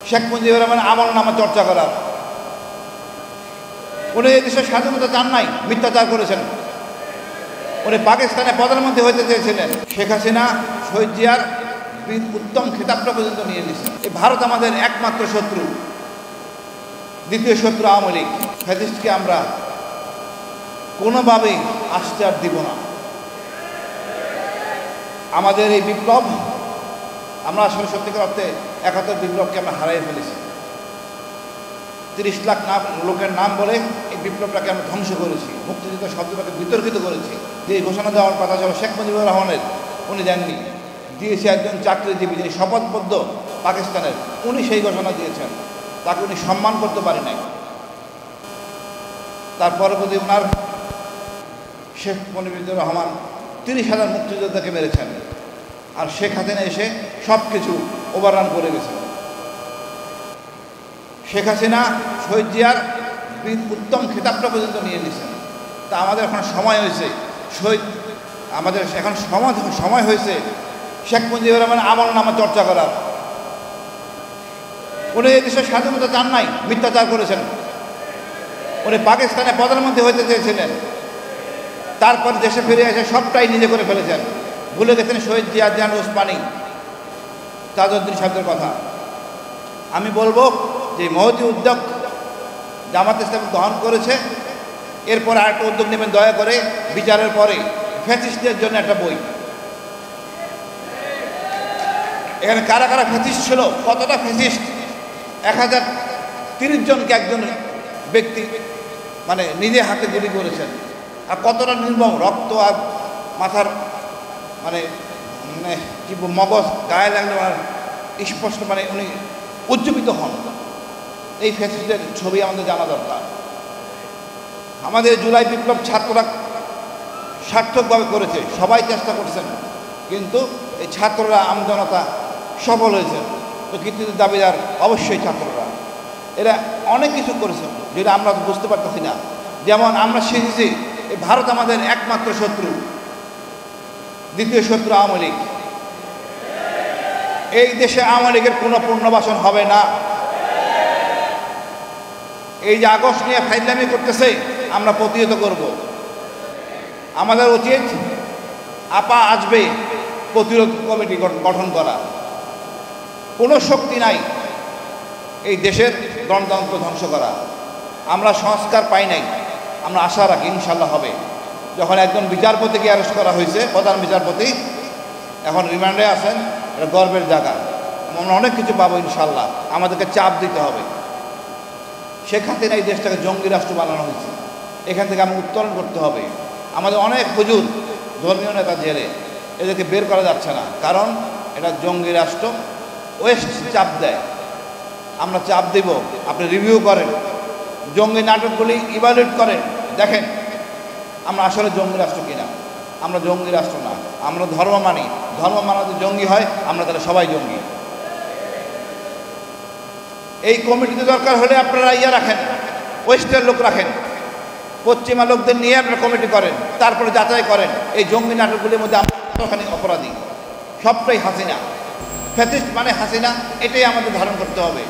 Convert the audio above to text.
শেখ মুজিবুর রহমান আমল নামা চর্চা করার। উনি এই দেশের স্বাধীনতা চান নাই, মিথ্যাচার করেছেন। উনি পাকিস্তানে প্রধানমন্ত্রী হইতে চেয়েছিলেন। শেখ হাসিনা শহীদ জিয়ার উত্তম খেতাবটা পর্যন্ত নিয়ে নিয়েছেন। এই ভারত আমাদের একমাত্র শত্রু, দ্বিতীয় শত্রু আওয়ামী লীগ। ফ্যাসিস্টকে আমরা কোনোভাবেই আসতে আর দিব না। আমাদের এই বিপ্লব, আমরা আসলে সত্যিকার অর্থে ৭১ বিপ্লবকে আমরা হারিয়ে ফেলেছি। ৩০ লাখ লোকের নাম বলে এই বিপ্লবটাকে আমরা ধ্বংস করেছি। মুক্তিযুদ্ধ শব্দটাকে বিতর্কিত করেছি। যে ঘোষণা দেওয়ার কথা ছিল শেখ মুজিবুর রহমানের, উনি দেননি। দিয়েছে একজন চাকরিজীবী, যিনি শপথবদ্ধ পাকিস্তানের, উনি সেই ঘোষণা দিয়েছেন। তাকে উনি সম্মান করতে পারে নাই। তার পরবর্তী ওনার শেখ মুজিবুর রহমান ৩০,০০০ মুক্তিযোদ্ধাকে মেরেছেন। আর শেখ হাসিনা এসে সব কিছু ওভাররান করে গেছে। শেখ হাসিনা শহীদ জিয়ার উত্তম খেতাবটা পর্যন্ত নিয়ে নিয়েছেন। তা আমাদের এখন সময় হয়েছে আমাদের এখন সময় হয়েছে শেখ মুজিবুর রহমান আমল নামা চর্চা করার। উনি এই দেশের স্বাধীনতা চান নাই, মিথ্যাচার করেছেন। উনি পাকিস্তানে প্রধানমন্ত্রী হইতে চেয়েছিলেন। তারপর দেশে ফিরে এসে সবটাই নিজে করে ফেলেছেন। ভুলে গেছেন শহীদ জিয়া, জান ওসমানী, তাজউদ্দিন সাহেবদের কথা। আমি বলবো যে মহতী উদ্যোগ জামাত ইসলাম গ্রহণ করেছে, এরপর আরেকটা উদ্যোগ নেবেন দয়া করে। বিচারের পরে ফ্যাসিস্টদের জন্য একটা বই। এখানে কারা কারা ফ্যাসিস্ট ছিল, কতটা ফ্যাসিস্ট, ১,০৩০ জনকে একজন ব্যক্তি মানে নিজে হাতে গুলি করেছেন। আর কতটা নির্মম, রক্ত আর মাথার মানে কি মগজ গায়ে লাগলে আর স্পষ্ট, মানে উনি উজ্জীবিত হন। এই ফ্যাসিস্টদের ছবি আমাদের জানা দরকার। আমাদের জুলাই বিপ্লব ছাত্ররা সার্থকভাবে করেছে, সবাই চেষ্টা করছেন, কিন্তু এই ছাত্ররা আমজনতা সফল হয়েছে। তো কৃতিত্বের দাবিদার অবশ্যই ছাত্ররা। এরা অনেক কিছু করেছে যেটা আমরা বুঝতে পারতেছি না। যেমন আমরা শিখেছি এই ভারত আমাদের একমাত্র শত্রু, দ্বিতীয় শত্রু আওয়ামী লীগ। এই দেশে আওয়ামী লীগের কোনো পুনর্বাসন হবে না। এই যে আগস্ট নিয়ে ফাইজলামি করতেছে, আমরা প্রতিহত করব। আমাদের উচিত আপা আসবে প্রতিরোধ কমিটি গঠন করা। কোনো শক্তি নাই এই দেশের গণতন্ত্র ধ্বংস করা। আমরা সংস্কার পাই নাই, আমরা আশা রাখি ইনশাল্লাহ হবে। যখন একজন বিচারপতিকে অ্যারেস্ট করা হয়েছে, প্রধান বিচারপতি এখন রিমান্ডে আছেন, এটা গর্বের জায়গা। আমরা অনেক কিছু পাবো ইনশাল্লাহ। আমাদেরকে চাপ দিতে হবে। শেখ হাসিনা এই দেশটাকে জঙ্গি রাষ্ট্র বানানো হয়েছে, এখান থেকে আমরা উত্তরণ করতে হবে। আমাদের অনেক হুজুর, ধর্মীয় নেতা জেলে, এদেরকে বের করা যাচ্ছে না, কারণ এটা জঙ্গি রাষ্ট্র। ওয়েস্ট চাপ দেয়, আমরা চাপ দেব। আপনি রিভিউ করেন, জঙ্গি নাটকগুলি ইভালুয়েট করেন, দেখেন আমরা আসলে জঙ্গি রাষ্ট্র কিনা। আমরা জঙ্গি রাষ্ট্র না, আমরা ধর্ম মানি। ধর্ম মানা যদি জঙ্গি হয়, আমরা তাহলে সবাই জঙ্গি। এই কমিটিতে দরকার হলে আপনারা রাখেন, ওয়েস্টের লোক রাখেন, পশ্চিমা লোকদের নিয়ে আপনারা কমিটি করেন, তারপরে যাচাই করেন এই জঙ্গি নাটকগুলির মধ্যে আমরা কতখানি অপরাধী। সবটাই হাসিনা, ফ্যাসিস্ট মানে হাসিনা, এটাই আমাদের ধারণ করতে হবে।